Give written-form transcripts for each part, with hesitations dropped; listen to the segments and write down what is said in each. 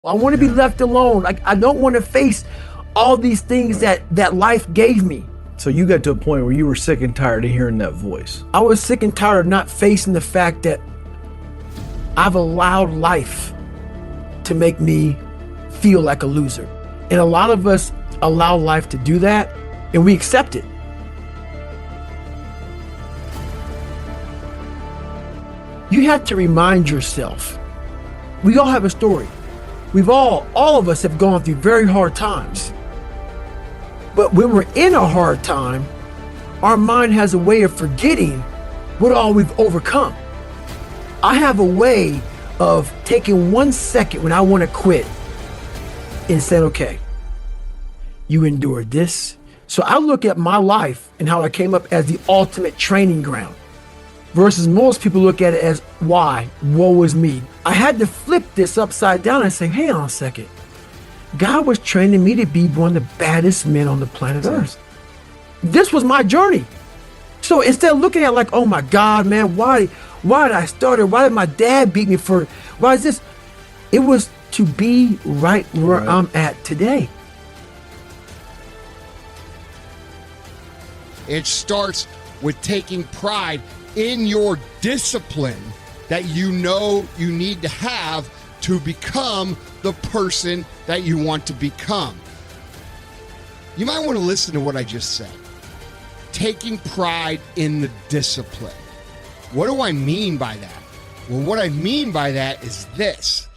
I want to be left alone. Like, I don't want to face all these things that life gave me. So you got to a point where you were sick and tired of hearing that voice. I was sick and tired of not facing the fact that I've allowed life to make me feel like a loser. And a lot of us allow life to do that, and we accept it. You have to remind yourself, we all have a story. All of us have gone through very hard times. But when we're in a hard time, our mind has a way of forgetting what all we've overcome. I have a way of taking 1 second when I want to quit and saying, okay, you endured this. So I look at my life and how I came up as the ultimate training ground, versus most people look at it as, why? Woe is me. I had to flip this upside down and say, hang on a second. God was training me to be one of the baddest men on the planet Earth. This was my journey. So instead of looking at it like, oh my God, man, why did I start it? Why did my dad beat me for it? Why is this? It was to be right where I'm at today. It starts with taking pride in your discipline that you know you need to have to become the person that you want to become. You might want to listen to what I just said. Taking pride in the discipline. What do I mean by that? Well, what I mean by that is this.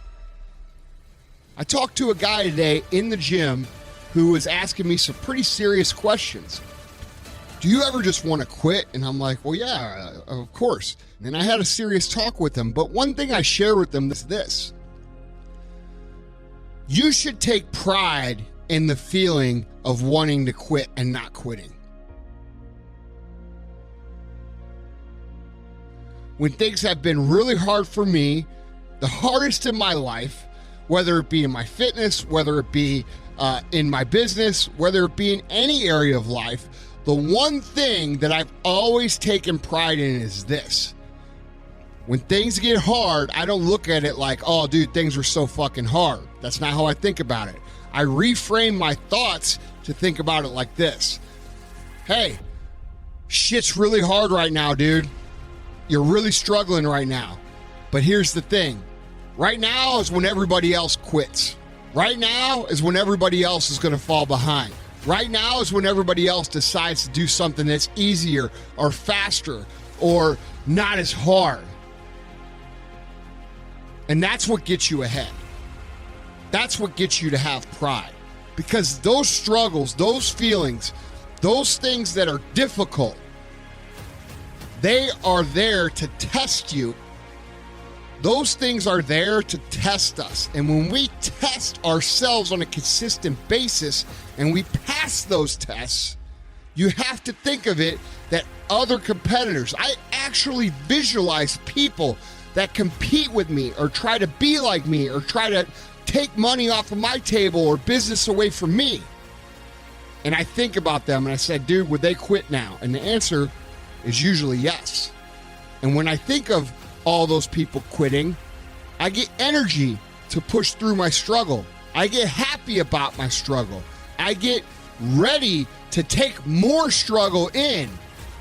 I talked to a guy today in the gym who was asking me some pretty serious questions. Do you ever just want to quit? And I'm like, well, yeah, of course. And I had a serious talk with him. But one thing I share with them is this. You should take pride in the feeling of wanting to quit and not quitting. When things have been really hard for me, the hardest in my life, whether it be in my fitness, whether it be in my business, whether it be in any area of life, the one thing that I've always taken pride in is this. When things get hard, I don't look at it like, oh, dude, things are so fucking hard. That's not how I think about it. I reframe my thoughts to think about it like this. Hey, shit's really hard right now, dude. You're really struggling right now. But here's the thing. Right now is when everybody else quits. Right now is when everybody else is going to fall behind. Right now is when everybody else decides to do something that's easier or faster or not as hard. And that's what gets you ahead. That's what gets you to have pride. Because those struggles, those feelings, those things that are difficult, they are there to test you. Those things are there to test us. And when we test ourselves on a consistent basis and we pass those tests, you have to think of it that other competitors, I actually visualize people that compete with me or try to be like me or try to take money off of my table or business away from me. And I think about them and I said, dude, would they quit now? And the answer is usually yes. And when I think of all those people quitting, I get energy to push through my struggle. I get happy about my struggle. I get ready to take more struggle in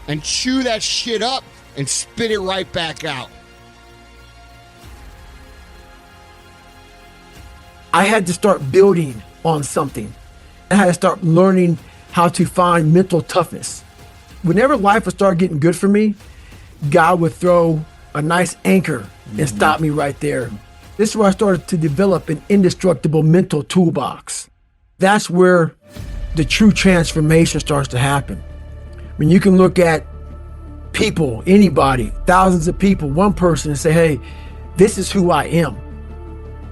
and chew that shit up and spit it right back out. I had to start building on something. I had to start learning how to find mental toughness. Whenever life would start getting good for me, God would throw a nice anchor and stop me right there. This is where I started to develop an indestructible mental toolbox. That's where the true transformation starts to happen. When you can look at people, anybody, thousands of people, one person, and say, hey, this is who I am.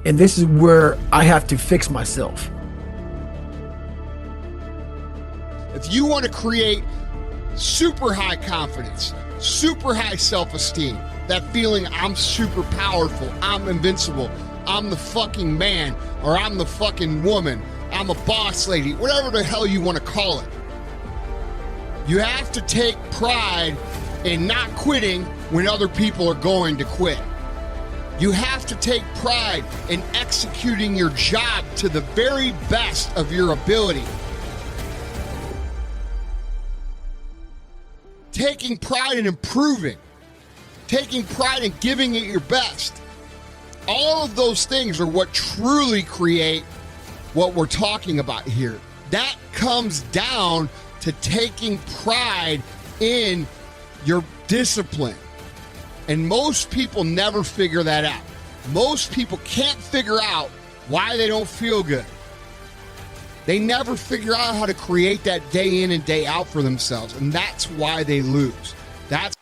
And this is where I have to fix myself. If you want to create super high confidence, super high self-esteem, that feeling I'm super powerful, I'm invincible, I'm the fucking man, or I'm the fucking woman, I'm a boss lady, whatever the hell you want to call it. You have to take pride in not quitting when other people are going to quit. You have to take pride in executing your job to the very best of your ability. Taking pride in improving. Taking pride in giving it your best. All of those things are what truly create what we're talking about here. That comes down to taking pride in your discipline. And most people never figure that out. Most people can't figure out why they don't feel good. They never figure out how to create that day in and day out for themselves. And that's why they lose. That's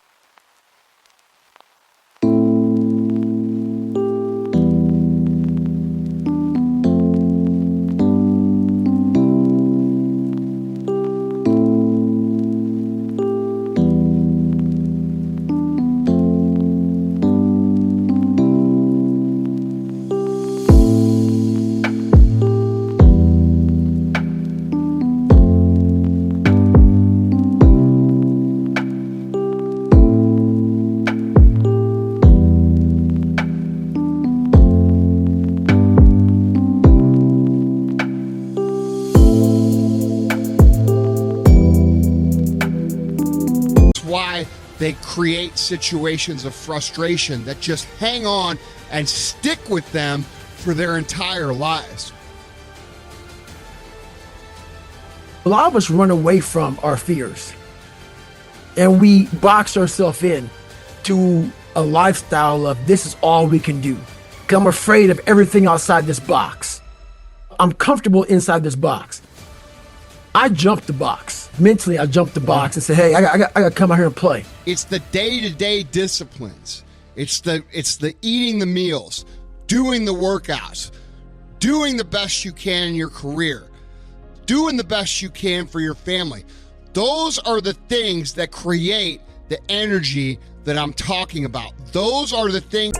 why they create situations of frustration that just hang on and stick with them for their entire lives. A lot of us run away from our fears and we box ourselves in to a lifestyle of this is all we can do. 'Cause I'm afraid of everything outside this box. I'm comfortable inside this box. I jumped the box. Mentally, I jumped the box and said, hey, I got to come out here and play. It's the day-to-day disciplines. It's the eating the meals, doing the workouts, doing the best you can in your career, doing the best you can for your family. Those are the things that create the energy that I'm talking about. Those are the things.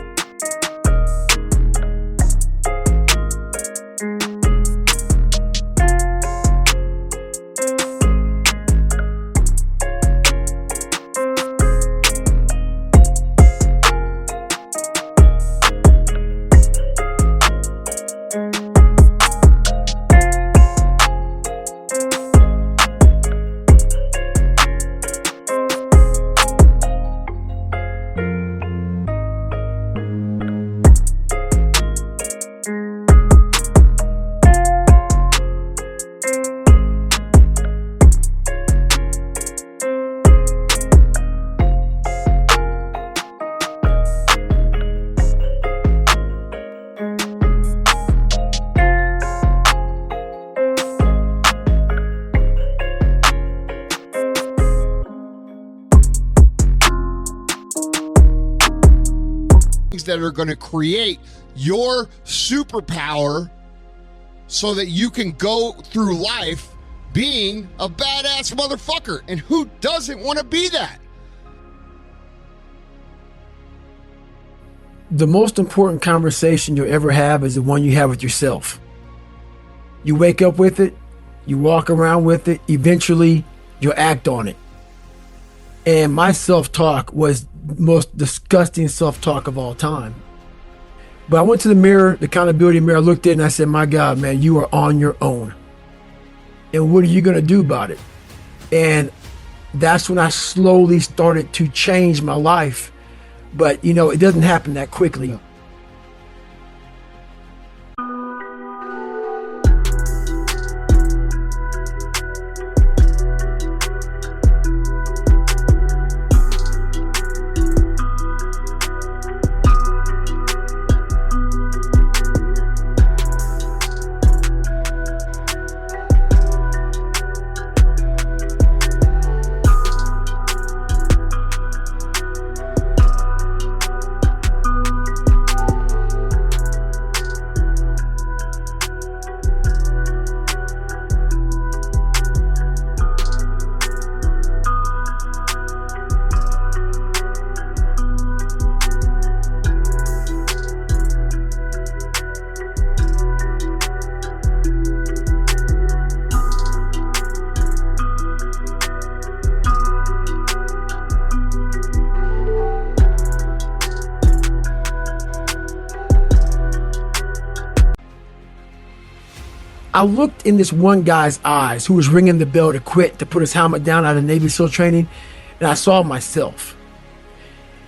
That are going to create your superpower so that you can go through life being a badass motherfucker. And who doesn't want to be that? The most important conversation you'll ever have is the one you have with yourself. You wake up with it, you walk around with it, eventually you'll act on it. And my self-talk was the most disgusting self-talk of all time. But I went to the mirror, the accountability mirror, I looked at it and I said, my God, man, you are on your own. And what are you going to do about it? And that's when I slowly started to change my life. But, you know, it doesn't happen that quickly. I looked in this one guy's eyes who was ringing the bell to quit, to put his helmet down out of Navy SEAL training, and I saw myself.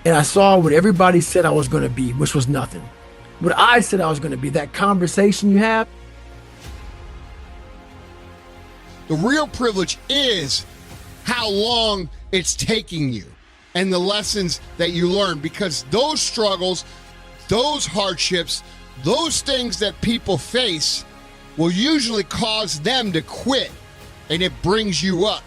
And I saw what everybody said I was going to be, which was nothing. What I said I was going to be, that conversation you have. The real privilege is how long it's taking you and the lessons that you learn, because those struggles, those hardships, those things that people face will usually cause them to quit, and it brings you up.